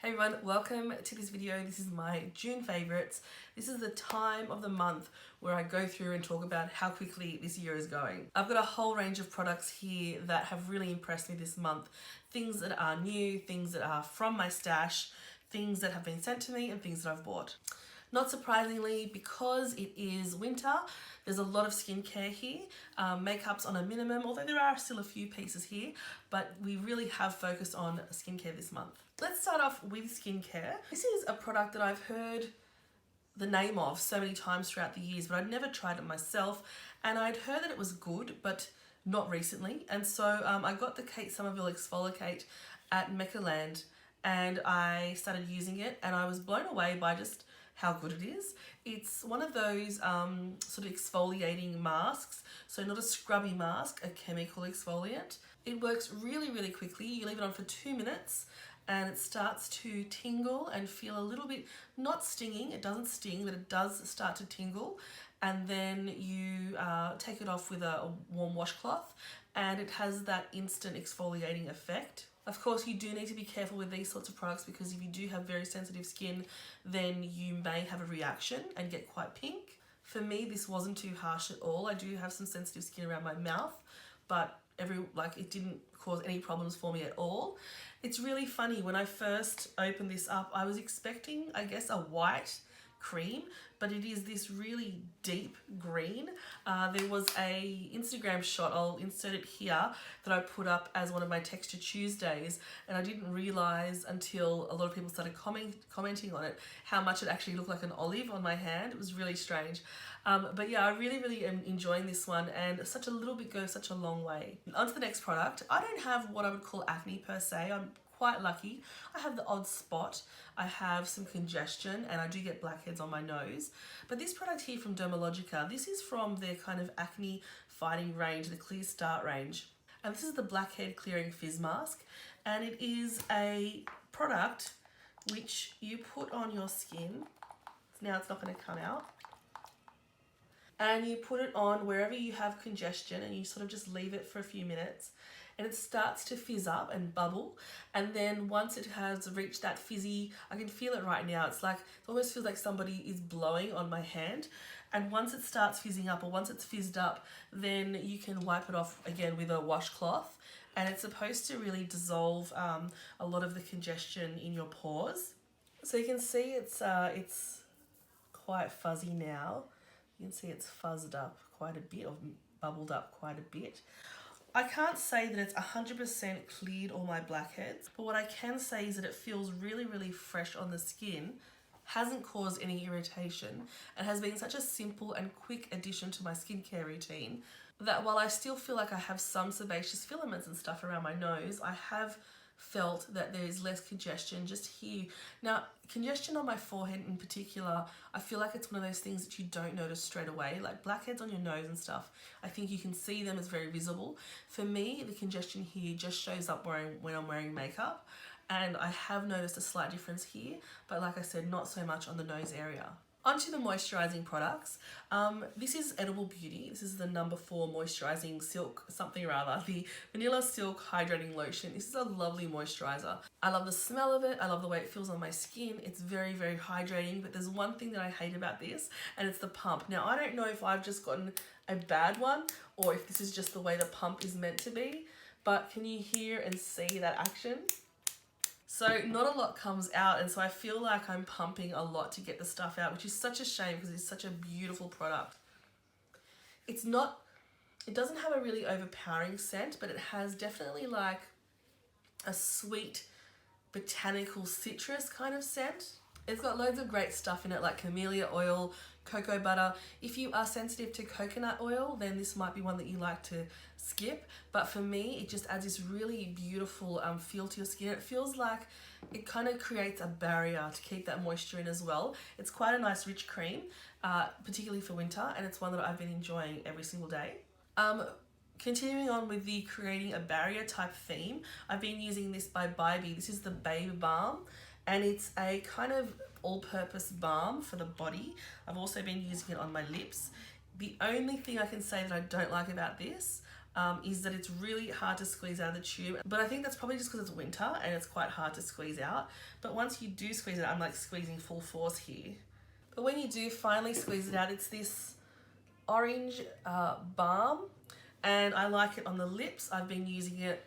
Hey everyone, welcome to this video. This is my June favorites. This is the time of the month where I go through and talk about how quickly this year is going. I've got a whole range of products here that have really impressed me this month. Things that are new, things that are from my stash, things that have been sent to me, and things that I've bought. Not surprisingly, because it is winter, there's a lot of skincare here. Makeup's on a minimum, although there are still a few pieces here, but we really have focused on skincare this month. Let's start off with skincare. This is a product that I've heard the name of so many times throughout the years, but I'd never tried it myself, and I'd heard that it was good, but not recently. And so I got the Kate Somerville Exfolikate at Mecca land, and I started using it, and I was blown away by just how good it is. It's one of those sort of exfoliating masks, so not a scrubby mask, a chemical exfoliant. It works really, really quickly. You leave it on for 2 minutes and it starts to tingle and feel a little bit, not stinging, it doesn't sting, but it does start to tingle. And then you take it off with a warm washcloth and it has that instant exfoliating effect. Of course, you do need to be careful with these sorts of products because if you do have very sensitive skin, then you may have a reaction and get quite pink. For me, this wasn't too harsh at all. I do have some sensitive skin around my mouth, but it didn't cause any problems for me at all. It's really funny, when I first opened this up, I was expecting, I guess, a white cream, but it is this really deep green. There was a Instagram shot, I'll insert it here, that I put up as one of my Texture Tuesdays, and I didn't realize until a lot of people started commenting on it how much it actually looked like an olive on my hand. It was really strange. But yeah, I really am enjoying this one, and such a little bit goes such a long way. On to the next product. I don't have what I would call acne per se. I'm quite lucky. I have the odd spot, I have some congestion, and I do get blackheads on my nose. But this product here from Dermalogica, this is from their kind of acne fighting range, the Clear Start range. And this is the Blackhead Clearing Fizz Mask, and it is a product which you put on your skin. Now it's not going to come out. And you put it on wherever you have congestion and you sort of just leave it for a few minutes and it starts to fizz up and bubble. And then once it has reached that fizzy, I can feel it right now. It's like, it almost feels like somebody is blowing on my hand. And once it starts fizzing up, or once it's fizzed up, then you can wipe it off again with a washcloth. And it's supposed to really dissolve a lot of the congestion in your pores. So you can see it's quite fuzzy now. You can see it's fuzzed up quite a bit, or bubbled up quite a bit. I can't say that it's 100% cleared all my blackheads, but what I can say is that it feels really fresh on the skin, hasn't caused any irritation, and has been such a simple and quick addition to my skincare routine that while I still feel like I have some sebaceous filaments and stuff around my nose, I have felt that there's less congestion just here. Now, congestion on my forehead in particular, I feel like it's one of those things that you don't notice straight away, like blackheads on your nose and stuff. I think you can see them as very visible. For me, the congestion here just shows up when I'm wearing makeup, and I have noticed a slight difference here, but like I said, not so much on the nose area. Onto the moisturising products. This is Edible Beauty. This is the number 4 moisturising silk something or other, the Vanilla Silk Hydrating Lotion. This is a lovely moisturiser. I love the smell of it. I love the way it feels on my skin. It's very hydrating, but there's one thing that I hate about this, and it's the pump. Now, I don't know if I've just gotten a bad one or if this is just the way the pump is meant to be, but can you hear and see that action? So not a lot comes out, and so I feel like I'm pumping a lot to get the stuff out, which is such a shame because it's such a beautiful product. It doesn't have a really overpowering scent, but it has definitely like a sweet botanical citrus kind of scent. It's got loads of great stuff in it, like camellia oil, cocoa butter. If you are sensitive to coconut oil, then this might be one that you like to skip. But for me, it just adds this really beautiful feel to your skin. It feels like it kind of creates a barrier to keep that moisture in as well. It's quite a nice rich cream, particularly for winter, and it's one that I've been enjoying every single day. Continuing on with the creating a barrier type theme, I've been using this by Bybi. This is the Baby Balm, and it's a kind of all-purpose balm for the body. I've also been using it on my lips. The only thing I can say that I don't like about this is that it's really hard to squeeze out of the tube. But I think that's probably just because it's winter and it's quite hard to squeeze out. But once you do squeeze it out, I'm like squeezing full force here. But when you do finally squeeze it out, it's this orange balm, and I like it on the lips. I've been using it.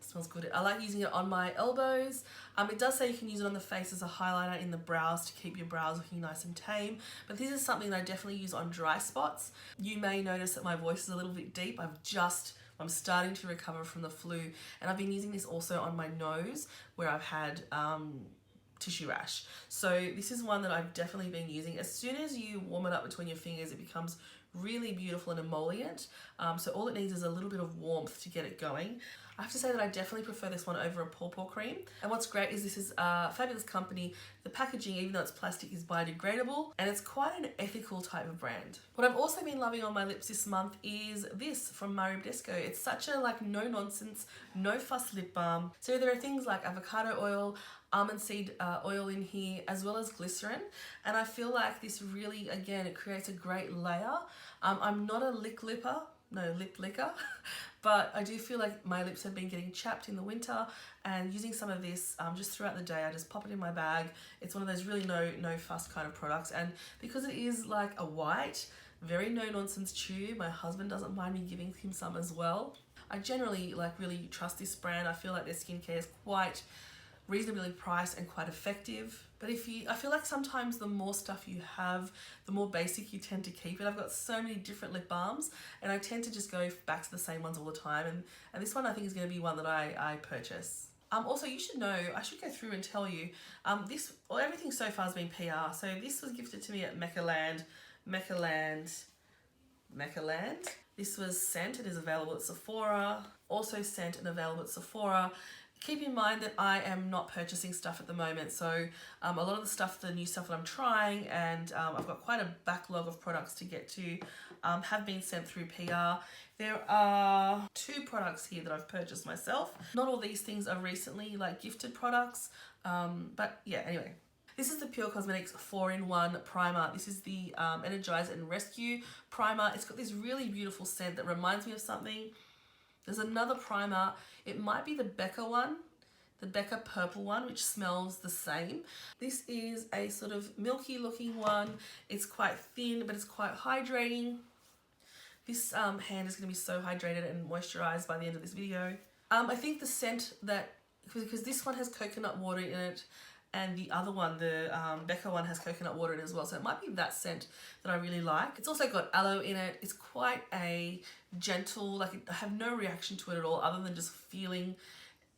Smells good. I like using it on my elbows. It does say you can use it on the face as a highlighter in the brows to keep your brows looking nice and tame, but this is something that I definitely use on dry spots. You may notice that my voice is a little bit deep. I'm starting to recover from the flu, and I've been using this also on my nose where I've had tissue rash. So this is one that I've definitely been using. As soon as you warm it up between your fingers, it becomes really beautiful and emollient. So all it needs is a little bit of warmth to get it going. I have to say that I definitely prefer this one over a pawpaw cream. And what's great is this is a fabulous company. The packaging, even though it's plastic, is biodegradable, and it's quite an ethical type of brand. What I've also been loving on my lips this month is this from Miriam Disco. It's such a like no nonsense, no fuss lip balm. So there are things like avocado oil, almond seed oil in here, as well as glycerin. And I feel like this really, again, it creates a great layer. I'm not a lip licker, but I do feel like my lips have been getting chapped in the winter, and using some of this just throughout the day, I just pop it in my bag. It's one of those really no fuss kind of products, and because it is like a white, very no nonsense tube, my husband doesn't mind me giving him some as well. I generally like really trust this brand. I feel like their skincare is quite reasonably priced and quite effective. But I feel like sometimes the more stuff you have, the more basic you tend to keep it. I've got so many different lip balms, and I tend to just go back to the same ones all the time. And this one I think is going to be one that I purchase. Also, you should know, I should go through and tell you, everything so far has been PR. So this was gifted to me at Mecca. This was sent. It is available at Sephora. Also sent and available at Sephora. Keep in mind that I am not purchasing stuff at the moment, so a lot of the new stuff that I'm trying, and I've got quite a backlog of products to get to, have been sent through PR. There are 2 products here that I've purchased myself. Not all these things are recently like gifted products, but yeah, anyway. This is the Pur Cosmetics 4-in-1 primer. This is the Energize and Rescue primer. It's got this really beautiful scent that reminds me of something. There's another primer, it might be the Becca one, the Becca purple one, which smells the same. This is a sort of milky looking one. It's quite thin, but it's quite hydrating. This hand is going to be so hydrated and moisturized by the end of this video. I think the scent because this one has coconut water in it, and the other one, the Becca one, has coconut water in it as well. So it might be that scent that I really like. It's also got aloe in it. It's quite a gentle, I have no reaction to it at all other than just feeling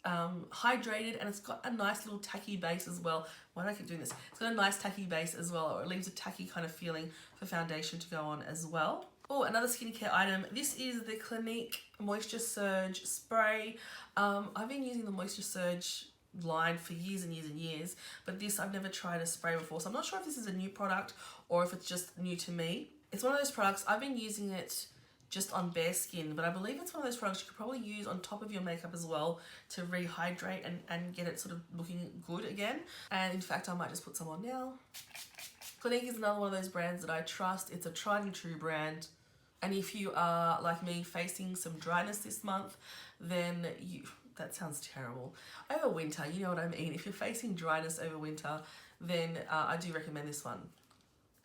hydrated, and it's got a nice little tacky base as well. Why do I keep doing this? It's got a nice tacky base as well, or it leaves a tacky kind of feeling for foundation to go on as well. Oh, another skincare item. This is the Clinique Moisture Surge Spray. I've been using the Moisture Surge line for years and years and years, but this I've never tried a spray before, so I'm not sure if this is a new product or if it's just new to me. It's one of those products, I've been using it just on bare skin, but I believe it's one of those products you could probably use on top of your makeup as well to rehydrate and get it sort of looking good again. And in fact, I might just put some on now. Clinique is another one of those brands that I trust. It's a tried and true brand, and if you are like me facing some dryness this month, then that sounds terrible. Over winter, you know what I mean. If you're facing dryness over winter, then I do recommend this one.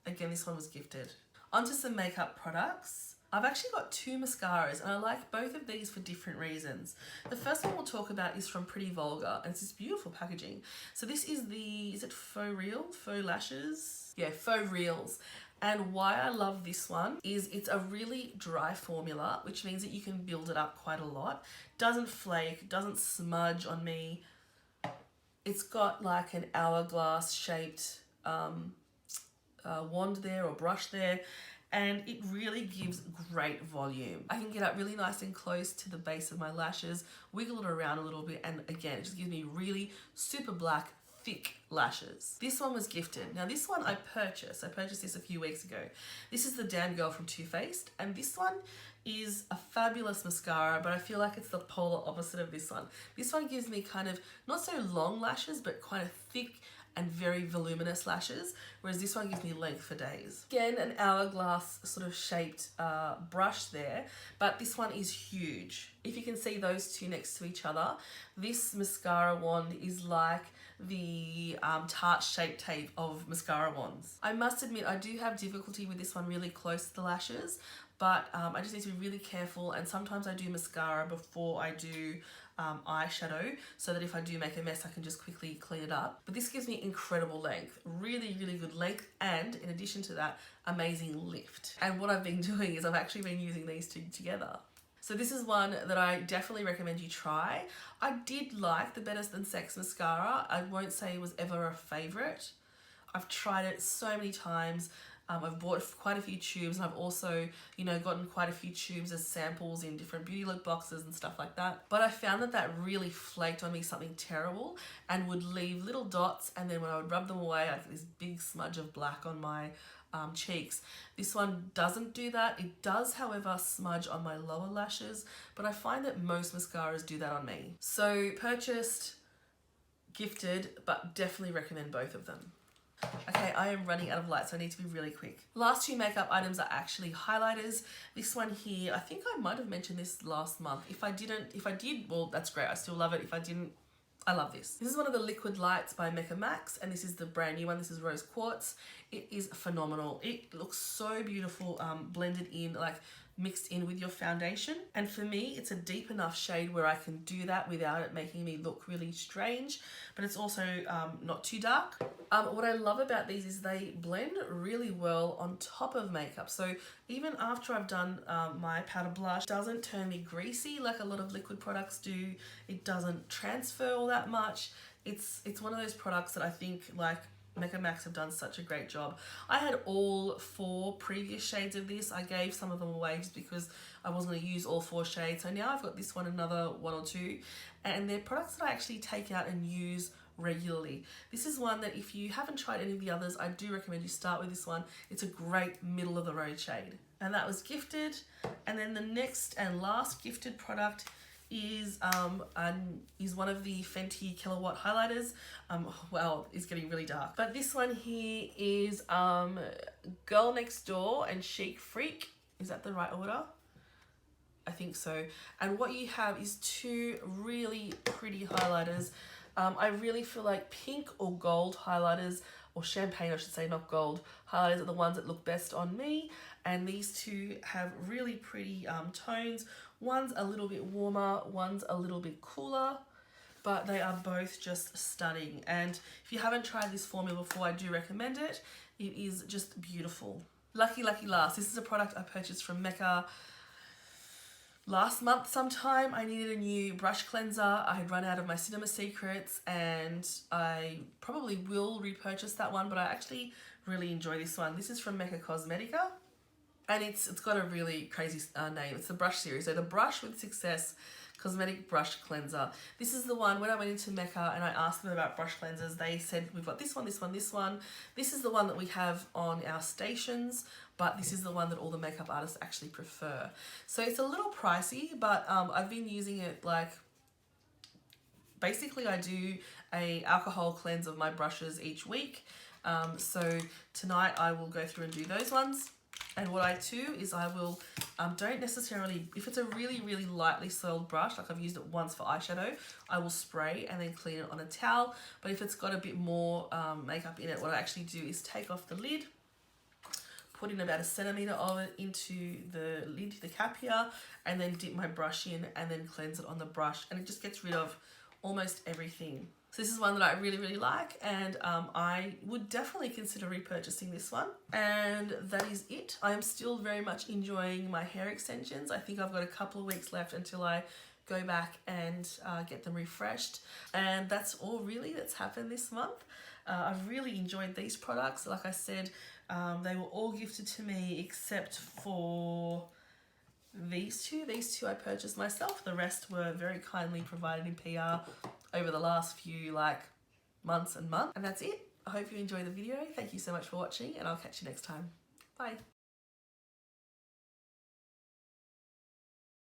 Again, this one was gifted. Onto some makeup products. I've actually got 2 mascaras, and I like both of these for different reasons. The first one we'll talk about is from Pretty Vulgar, and it's this beautiful packaging. So this is is it Faux Real? Faux Lashes? Yeah, Faux Reals. And why I love this one is it's a really dry formula, which means that you can build it up quite a lot. Doesn't flake, doesn't smudge on me. It's got like an hourglass shaped wand there or brush there, and it really gives great volume. I can get up really nice and close to the base of my lashes, wiggle it around a little bit, and again, it just gives me really super black, thick lashes. This one was gifted. Now this one I purchased this a few weeks ago. This is the Damn Girl from Too Faced, and this one is a fabulous mascara, but I feel like it's the polar opposite of this one. This one gives me kind of not so long lashes, but quite a thick and very voluminous lashes, whereas this one gives me length for days. Again, an hourglass sort of shaped brush there, but this one is huge. If you can see those two next to each other, this mascara wand is like the tart shaped tape of mascara wands. I must admit I do have difficulty with this one really close to the lashes, but I just need to be really careful, and sometimes I do mascara before I do eyeshadow, so that if I do make a mess I can just quickly clean it up. But this gives me incredible length, really good length, and in addition to that, amazing lift. And what I've been doing is I've actually been using these two together. So this is one that I definitely recommend you try. I did like the Better Than Sex mascara. I won't say it was ever a favourite. I've tried it so many times. I've bought quite a few tubes, and I've also, you know, gotten quite a few tubes as samples in different beauty lip boxes and stuff like that. But I found that that really flaked on me something terrible and would leave little dots, and then when I would rub them away, I get this big smudge of black on my cheeks. This one doesn't do that. It does, however, smudge on my lower lashes, but I find that most mascaras do that on me. So purchased, gifted, but definitely recommend both of them. Okay, I am running out of light, so I need to be really quick. Last two makeup items are actually highlighters. This one here, I think I might have mentioned this last month. If I did, well, that's great. I still love it. If I didn't, I love this. This is one of the liquid lights by Mecca, and this is the brand new one. This is Rose Quartz. It is phenomenal. It looks so beautiful, blended in, like mixed in with your foundation. And for me, it's a deep enough shade where I can do that without it making me look really strange, but it's also not too dark. What I love about these is they blend really well on top of makeup. So even after I've done my powder blush, it doesn't turn me greasy like a lot of liquid products do. It doesn't transfer all that much. It's one of those products that I think like Mecca have done such a great job. I had all 4 previous shades of this. I gave some of them away just because I wasn't going to use all 4 shades. So now I've got this one, another 1 or 2, and they're products that I actually take out and use regularly. This is one that if you haven't tried any of the others, I do recommend you start with this one. It's a great middle of the road shade. And that was gifted. And then the next and last gifted product is one of the Fenty Killawatt highlighters. Well, it's getting really dark. But this one here is Girl Next Door and Chic Freak. Is that the right order? I think so. And what you have is 2 really pretty highlighters. I really feel like pink or gold highlighters, or champagne I should say, not gold, highlighters are the ones that look best on me. And these 2 have really pretty tones. One's a little bit warmer, one's a little bit cooler, but they are both just stunning. And if you haven't tried this formula before, I do recommend it. It is just beautiful. Lucky last. This is a product I purchased from Mecca last month sometime. I needed a new brush cleanser. I had run out of my Cinema Secrets, and I probably will repurchase that one, but I actually really enjoy this one. This is from Pur Cosmedics. And it's got a really crazy name. It's the brush series. So the Brush with Success Cosmetic Brush Cleanser. This is the one, when I went into Mecca and I asked them about brush cleansers, they said, we've got this one, this one, this one. This is the one that we have on our stations, but this is the one that all the makeup artists actually prefer. So it's a little pricey, but I've been using it like, basically I do a alcohol cleanse of my brushes each week. So tonight I will go through and do those ones. And what I do is I will, don't necessarily, if it's a really lightly soiled brush, like I've used it once for eyeshadow, I will spray and then clean it on a towel. But if it's got a bit more makeup in it, what I actually do is take off the lid, put in about 1 centimetre of it into the lid, the cap here, and then dip my brush in and then cleanse it on the brush. And it just gets rid of almost everything. So this is one that I really like, and I would definitely consider repurchasing this one. And that is it. I am still very much enjoying my hair extensions. I think I've got a couple of weeks left until I go back and get them refreshed. And that's all really that's happened this month. I've really enjoyed these products. Like I said, they were all gifted to me except for these two. These two I purchased myself. The rest were very kindly provided in PR over the last few months and months. And that's it. I hope you enjoyed the video. Thank you so much for watching, and I'll catch you next time. Bye.